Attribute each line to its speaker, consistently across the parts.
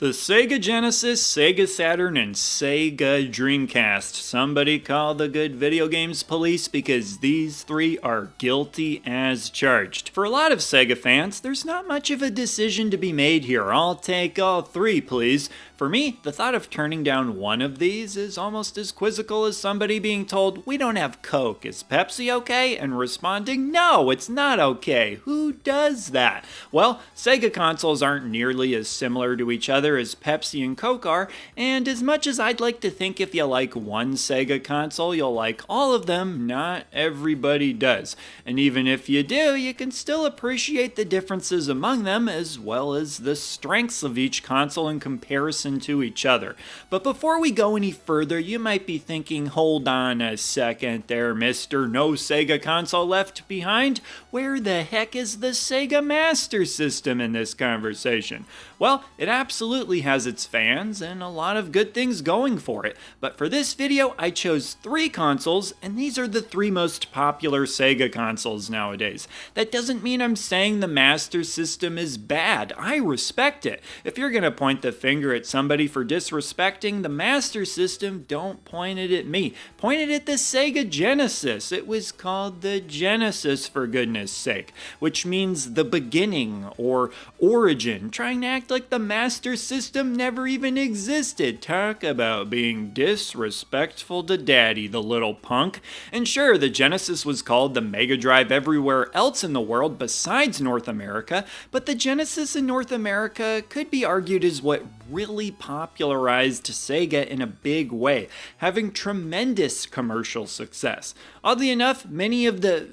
Speaker 1: The Sega Genesis, Sega Saturn, and Sega Dreamcast. Somebody call the good video games police because these three are guilty as charged. For a lot of Sega fans, there's not much of a decision to be made here. I'll take all three, please. For me, the thought of turning down one of these is almost as quizzical as somebody being told, "We don't have Coke, is Pepsi okay?" and responding, "No, it's not okay." Who does that? Well, Sega consoles aren't nearly as similar to each other as Pepsi and Coke are, and as much as I'd like to think if you like one Sega console, you'll like all of them, not everybody does. And even if you do, you can still appreciate the differences among them, as well as the strengths of each console in comparison to each other. But before we go any further, you might be thinking, hold on a second there, Mr. No Sega Console Left Behind. Where the heck is the Sega Master System in this conversation? Well, it absolutely has its fans and a lot of good things going for it. But for this video, I chose three consoles, and these are the three most popular Sega consoles nowadays. That doesn't mean I'm saying the Master System is bad. I respect it. If you're gonna point the finger at somebody for disrespecting the Master System, don't point it at me. Point it at the Sega Genesis. It was called the Genesis, for goodness sake, which means the beginning or origin, trying to act like the Master System never even existed. Talk about being disrespectful to daddy, the little punk. And sure, the Genesis was called the Mega Drive everywhere else in the world besides North America, but the Genesis in North America could be argued as what really popularized Sega in a big way, having tremendous commercial success. Oddly enough, many of the...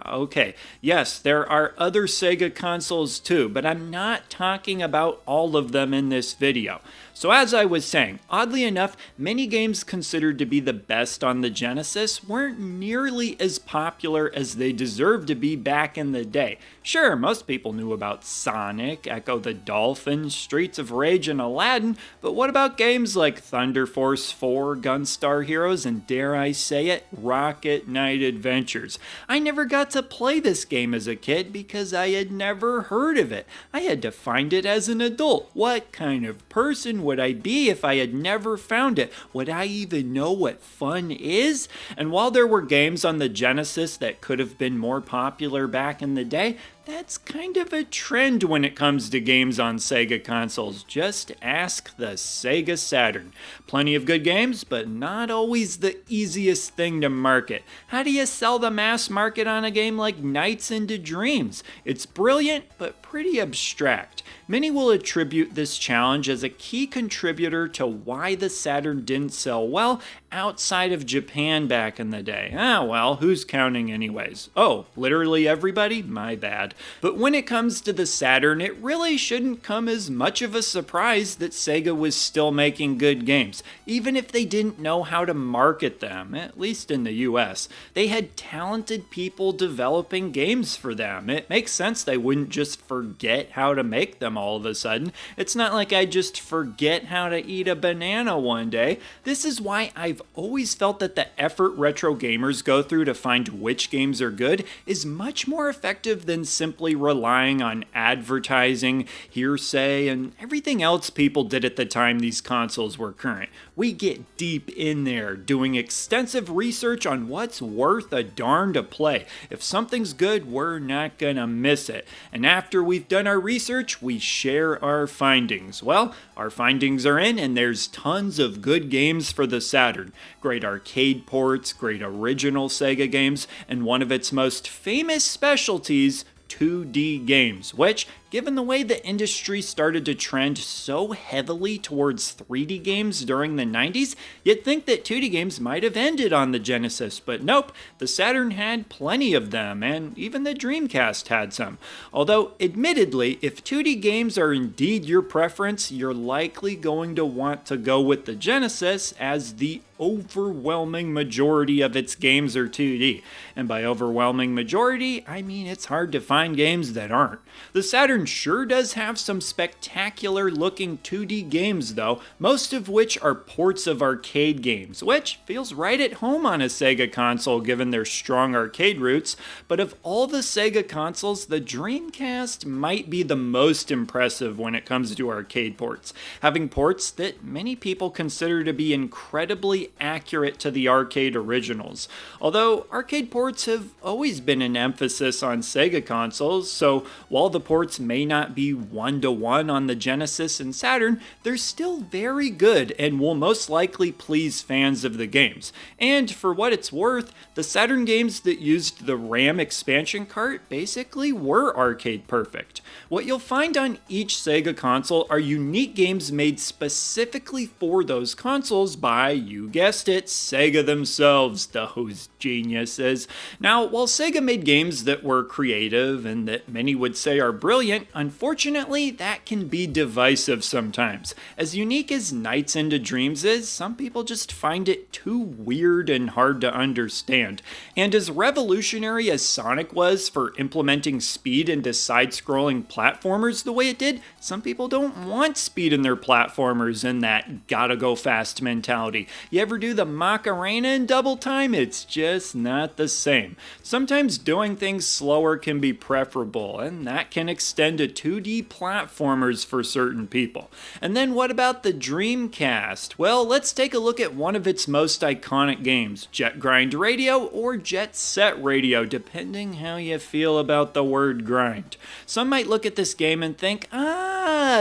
Speaker 1: Okay, yes, there are other Sega consoles too, but I'm not talking about all of them in this video. So as I was saying, oddly enough, many games considered to be the best on the Genesis weren't nearly as popular as they deserved to be back in the day. Sure, most people knew about Sonic, Echo the Dolphin, Streets of Rage, and Aladdin, but what about games like Thunder Force 4, Gunstar Heroes, and dare I say it, Rocket Knight Adventures? I never got to play this game as a kid because I had never heard of it. I had to find it as an adult. What kind of person would I be if I had never found it? Would I even know what fun is? And while there were games on the Genesis that could have been more popular back in the day, that's kind of a trend when it comes to games on Sega consoles. Just ask the Sega Saturn. Plenty of good games, but not always the easiest thing to market. How do you sell the mass market on a game like Nights into Dreams? It's brilliant, but pretty abstract. Many will attribute this challenge as a key contributor to why the Saturn didn't sell well outside of Japan back in the day. Well, who's counting anyways? Oh, literally everybody? My bad. But when it comes to the Saturn, it really shouldn't come as much of a surprise that Sega was still making good games, even if they didn't know how to market them, at least in the US. They had talented people developing games for them. It makes sense they wouldn't just forget how to make them all of a sudden. It's not like I just forget how to eat a banana one day. This is why I've always felt that the effort retro gamers go through to find which games are good is much more effective than simply relying on advertising, hearsay, and everything else people did at the time these consoles were current. We get deep in there, doing extensive research on what's worth a darn to play. If something's good, we're not gonna miss it. And after we've done our research, we share our findings. Well, our findings are in, and there's tons of good games for the Saturn. Great arcade ports, great original Sega games, and one of its most famous specialties, 2D games, which, given the way the industry started to trend so heavily towards 3D games during the 90s, you'd think that 2D games might have ended on the Genesis, but nope, the Saturn had plenty of them, and even the Dreamcast had some. Although, admittedly, if 2D games are indeed your preference, you're likely going to want to go with the Genesis, as the overwhelming majority of its games are 2D. And by overwhelming majority, I mean it's hard to find games that aren't. The Saturn Saturn sure does have some spectacular looking 2D games though, most of which are ports of arcade games, which feels right at home on a Sega console given their strong arcade roots. But of all the Sega consoles, the Dreamcast might be the most impressive when it comes to arcade ports, having ports that many people consider to be incredibly accurate to the arcade originals. Although arcade ports have always been an emphasis on Sega consoles, so while the ports may not be one-to-one on the Genesis and Saturn, they're still very good and will most likely please fans of the games. And for what it's worth, the Saturn games that used the RAM expansion cart basically were arcade perfect. What you'll find on each Sega console are unique games made specifically for those consoles by, you guessed it, Sega themselves, those geniuses. Now, while Sega made games that were creative and that many would say are brilliant, unfortunately, that can be divisive sometimes. As unique as Nights into Dreams is, some people just find it too weird and hard to understand. And as revolutionary as Sonic was for implementing speed into side-scrolling platformers the way it did, some people don't want speed in their platformers and that gotta go fast mentality. You ever do the Macarena in double time? It's just not the same. Sometimes doing things slower can be preferable, and that can extend to 2D platformers for certain people. And then what about the Dreamcast? Well, let's take a look at one of its most iconic games, Jet Grind Radio or Jet Set Radio, depending how you feel about the word grind. Some might look at this game and think,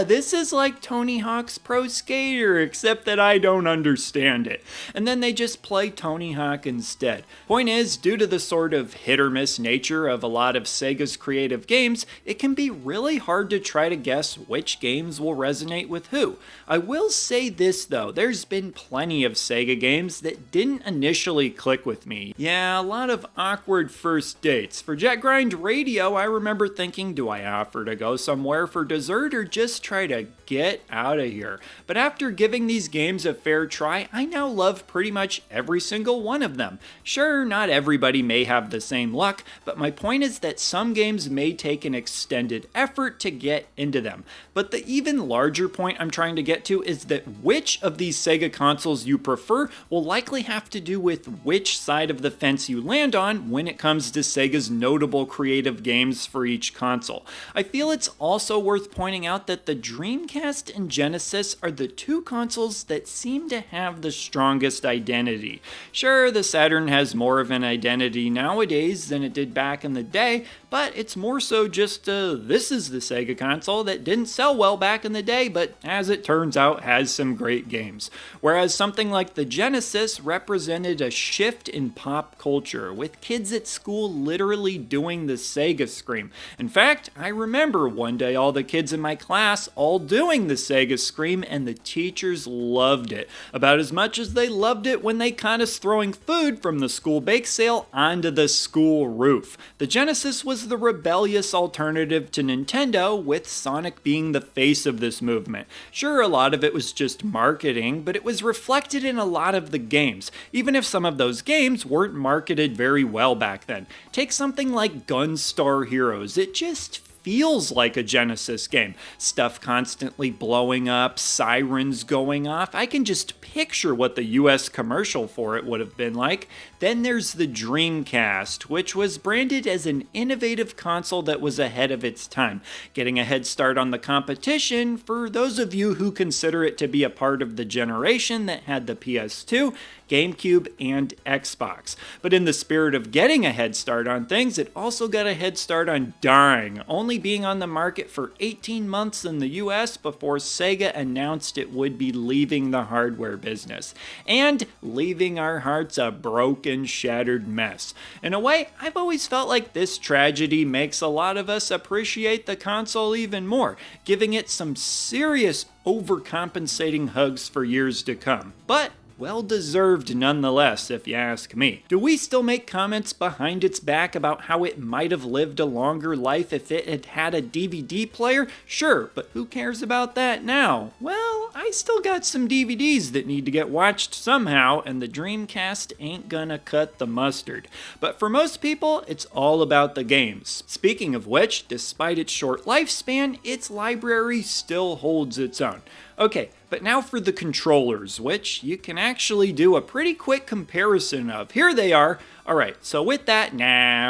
Speaker 1: this is like Tony Hawk's Pro Skater, except that I don't understand it. And then they just play Tony Hawk instead. Point is, due to the sort of hit or miss nature of a lot of Sega's creative games, it can be really hard to try to guess which games will resonate with who. I will say this though, there's been plenty of Sega games that didn't initially click with me. Yeah, a lot of awkward first dates. For Jet Grind Radio, I remember thinking, do I offer to go somewhere for dessert or just try to get out of here? But after giving these games a fair try, I now love pretty much every single one of them. Sure, not everybody may have the same luck, but my point is that some games may take an extended effort to get into them. But the even larger point I'm trying to get to is that which of these Sega consoles you prefer will likely have to do with which side of the fence you land on when it comes to Sega's notable creative games for each console. I feel it's also worth pointing out that the Dreamcast and Genesis are the two consoles that seem to have the strongest identity. Sure, the Saturn has more of an identity nowadays than it did back in the day, but it's more so just this is the Sega console that didn't sell well back in the day, but as it turns out has some great games. Whereas something like the Genesis represented a shift in pop culture, with kids at school literally doing the Sega scream. In fact, I remember one day all the kids in my class all doing the Sega scream, and the teachers loved it, about as much as they loved it when they caught us throwing food from the school bake sale onto the school roof. The Genesis was the rebellious alternative to Nintendo, with Sonic being the face of this movement. Sure, a lot of it was just marketing, but it was reflected in a lot of the games, even if some of those games weren't marketed very well back then. Take something like Gunstar Heroes. It just feels like a Genesis game. Stuff constantly blowing up, sirens going off. I can just picture what the US commercial for it would have been like. Then there's the Dreamcast, which was branded as an innovative console that was ahead of its time, getting a head start on the competition for those of you who consider it to be a part of the generation that had the PS2, GameCube, and Xbox. But in the spirit of getting a head start on things, it also got a head start on dying, only being on the market for 18 months in the US before Sega announced it would be leaving the hardware business, and leaving our hearts a broken, shattered mess. In a way, I've always felt like this tragedy makes a lot of us appreciate the console even more, giving it some serious overcompensating hugs for years to come. But well-deserved nonetheless, if you ask me. Do we still make comments behind its back about how it might have lived a longer life if it had had a DVD player? Sure, but who cares about that now? Well, I still got some DVDs that need to get watched somehow, and the Dreamcast ain't gonna cut the mustard. But for most people, it's all about the games. Speaking of which, despite its short lifespan, its library still holds its own. Okay, but now for the controllers, which you can actually do a pretty quick comparison of. Here they are. Alright, so with that,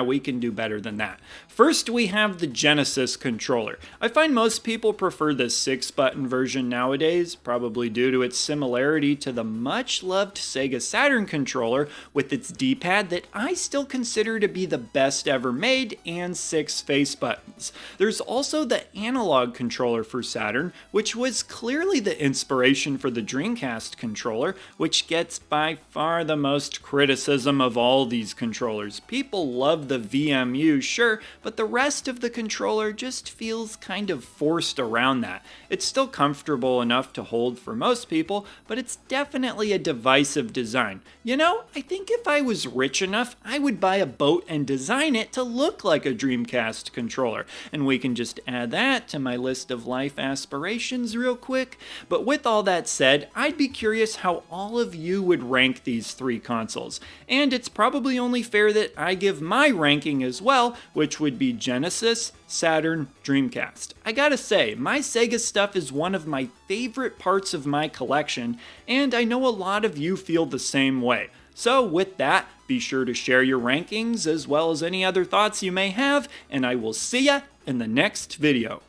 Speaker 1: we can do better than that. First, we have the Genesis controller. I find most people prefer the 6-button version nowadays, probably due to its similarity to the much-loved Sega Saturn controller with its D-pad that I still consider to be the best ever made, and 6 face buttons. There's also the analog controller for Saturn, which was clearly the inspiration for the Dreamcast controller, which gets by far the most criticism of all these controllers. People love the VMU, sure, but the rest of the controller just feels kind of forced around that. It's still comfortable enough to hold for most people, but it's definitely a divisive design. You know, I think if I was rich enough, I would buy a boat and design it to look like a Dreamcast controller, and we can just add that to my list of life aspirations real quick. But with all that said, I'd be curious how all of you would rank these 3 consoles, and it's probably only fair that I give my ranking as well, which would be Genesis, Saturn, Dreamcast. I gotta say, my Sega stuff is one of my favorite parts of my collection, and I know a lot of you feel the same way. So with that, be sure to share your rankings as well as any other thoughts you may have, and I will see ya in the next video.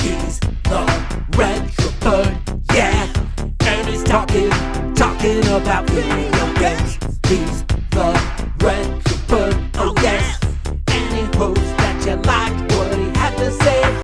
Speaker 2: He's the retro bird, yeah, and he's talking about video games. He's